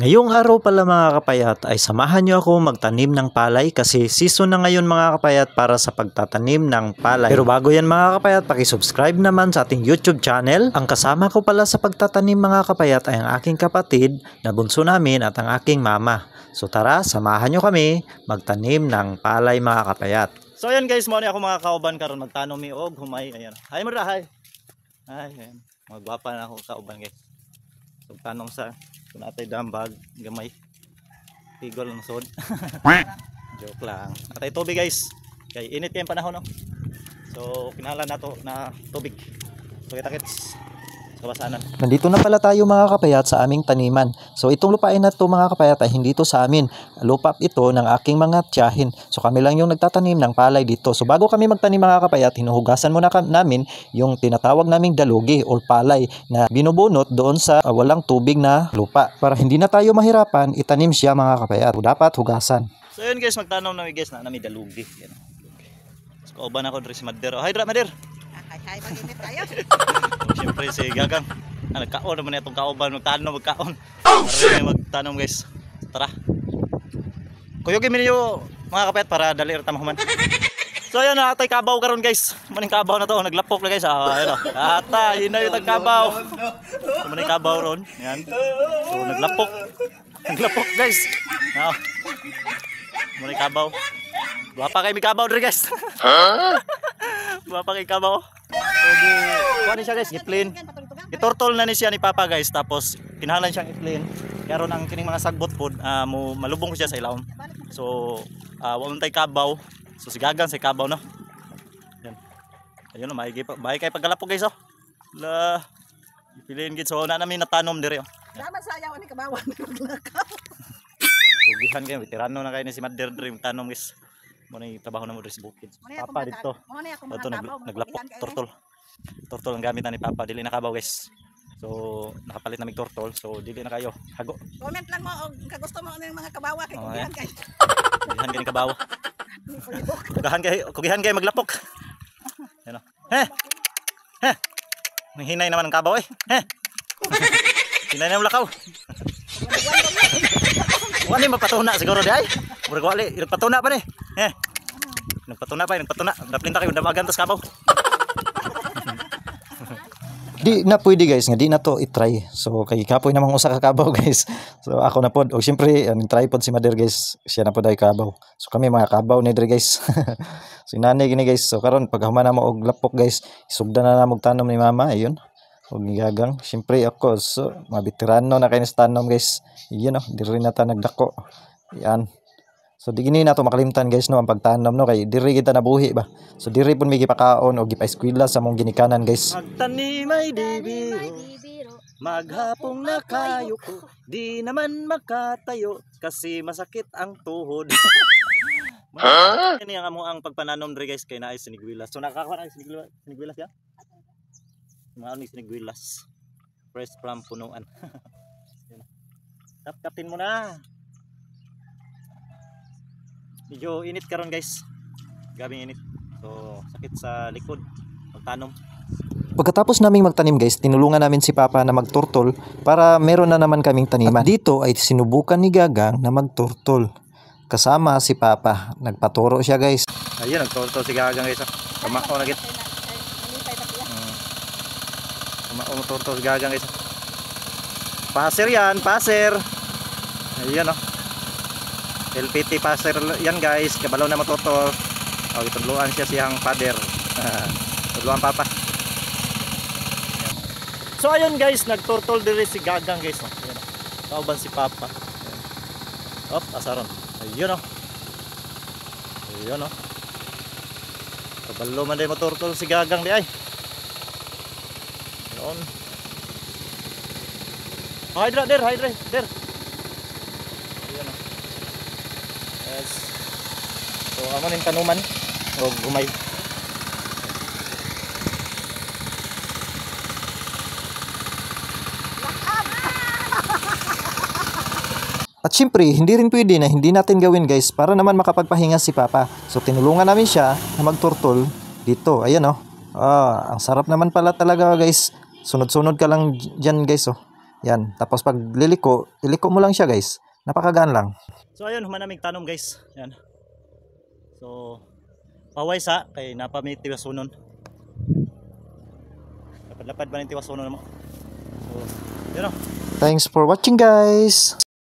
Ngayong araw pala mga kapayat ay samahan nyo ako magtanim ng palay kasi season na ngayon mga kapayat para sa pagtatanim ng palay. Pero bago yan mga kapayat, pakisubscribe naman sa ating YouTube channel. Ang kasama ko pala sa pagtatanim mga kapayat ay ang aking kapatid na bunso namin at ang aking mama. So tara, samahan nyo kami magtanim ng palay mga kapayat. So ayan guys, muna ako mga kauban karon magtanom mi og humay. Ayan. Hi mura, hi. Ay, ayan. Magwapa na ako kauban guys. So tanong sa kung atay dambag gamay tigol ng sod. Joke lang. Atay tubig guys, kay init kayong panahon no. So kinahanglan nato na tubig. So kita-kits sa kabasanan. Nandito na pala tayo mga kapayat sa aming taniman. So itong lupain na to mga kapayat ay hindi to sa amin. Lupa ito ng aking mga tiyahin. So kami lang yung nagtatanim ng palay dito. So bago kami magtanim mga kapayat, hinuhugasan muna namin yung tinatawag naming dalugi or palay na binubunot doon sa walang tubig na lupa. Para hindi na tayo mahirapan, itanim siya mga kapayat. So, dapat hugasan. So yun guys, magtanong namin guys na nami dalugi. Yan. So kauban ako diri si Mader. Hi dra Mader. Ay, mag-init tayo. Siyempre si Gagang. Nagkaon naman itong kauban. Magtanong, magkaon. Para magtanong guys. Tara. Kuyogin mo niyo mga kapayat para dali rin tamahuman. So ayan na, atay kabaw karon guys. Maning kabaw na to. Naglapok na guys. Ayan o. Ata, yun na yung tagkabaw. Maning kabaw ron. Yan. So naglapok. Naglapok guys. Now. Maning kabaw. Guwapa kayo may kabaw rin guys. Guwapa kayo kabaw. So kuha siya guys, i-clean. I-turtle na ni siya ni Papa guys. Tapos kinahanglan siyang i-clean. Karon ang kining mga sagbot pod malubong ko siya sa ilawom. So wala tay kabaw. So sigagan sa kabaw no. Yan. Ayun no, maigi kay paggalapog guys oh. La ipiliin gid so na namin natanom diri oh. Dapat sayaw ni kabawan maglakaw. Ugihan kayo, veterano na kayo ni si Mader diri tanom guys. Muna yung trabaho na mo rin sa bukid. Papa dito. Ito naglapok, turtle. Turtle ang gamit na ni Papa. Dili na kabaw guys. So nakapalit na may turtle. So dili na kayo. Hago. Comment lang mo kung gusto mo ng mga kabawa. Kay kugihan kayo. Kugihan kayo ng kabaw. Kugihan kayo maglapok. Yan o. Heh. Nanghinay naman ang kabaw eh. Heh. Hinay na yung lakaw. Wali mapatuna siguro di ay. Murag wali. Nagpatuna pa ni. Nagpatuna pa, nagpatuna. Naplinta kayo, damagan tas kabaw. Di na pwede guys, nga di na to i-try. So kay kapoy namang usa ka kabaw guys. So ako na pod. O syempre, try pod si Mader guys. Siya na pod ay kabaw. So kami mga kabaw ni dre guys. So inani gini guys. So karon pag human na mo og lapok guys, isugdan na mo tanom ni mama, ayun. Og gigagang. Syempre ako, so mga veterano na kayo sa tanom guys. Iyon oh, diri na ta nagdako. Yan. So di gini na to makalimtan guys no ang pagtanom no kay diri kita nabuhi ba. So diri pun may gipakaon o gipa-eskwela sa mong ginikanan guys. Magtanim ay dibiro, maghapong na kayo ko, di naman makatayo kasi masakit ang tuhod. Ini ang amo ang pagpananom diri guys kay naay sinigwilas. So nakakuha na sinigwilas ya. Mga ni sinigwilas. Fresh from punuan. Tap-tapin mo na. Medyo init karon guys. Gabing init. So sakit sa likod magtanom. Pagkatapos naming magtanim guys, tinulungan namin si Papa na magturtol para meron na naman kaming taniman. At dito ay sinubukan ni Gagang na magturtol. Kasama si Papa. Nagpaturo siya guys. Ayun, nagturtol si Gagang guys. Kamao na git. Kamao turtol si Gagang guys. Paser yan, paser. Ayun oh. LPT passer yan guys, kabalaw na matutol. O itudluan siya siyang father. Tudluan Papa. Yan. So ayun guys, nagturtol diri si Gagang guys. Ayan. Kauban si Papa. Ayan. Op, asaron. Ayun o. Ayun o. Kabalaw man din maturtol si Gagang di ay. Ayun. Hydra der. Yes. So amo ning tanuman o gumay. At syempre, hindi rin pwede na hindi natin gawin guys para naman makapagpahinga si Papa. So tinulungan namin siya na magturtol dito. Ayan oh. Ang sarap naman pala talaga guys. Sunod-sunod ka lang dyan guys oh. Yan. Tapos pag iliko mo lang siya guys. Napakagaan lang. So ayun, humanamig tanom guys. Yan. So paway sa kay napami tiwasunon. Lapad-lapad ba ng tiwasunon mo? So, yun o. Thanks for watching guys.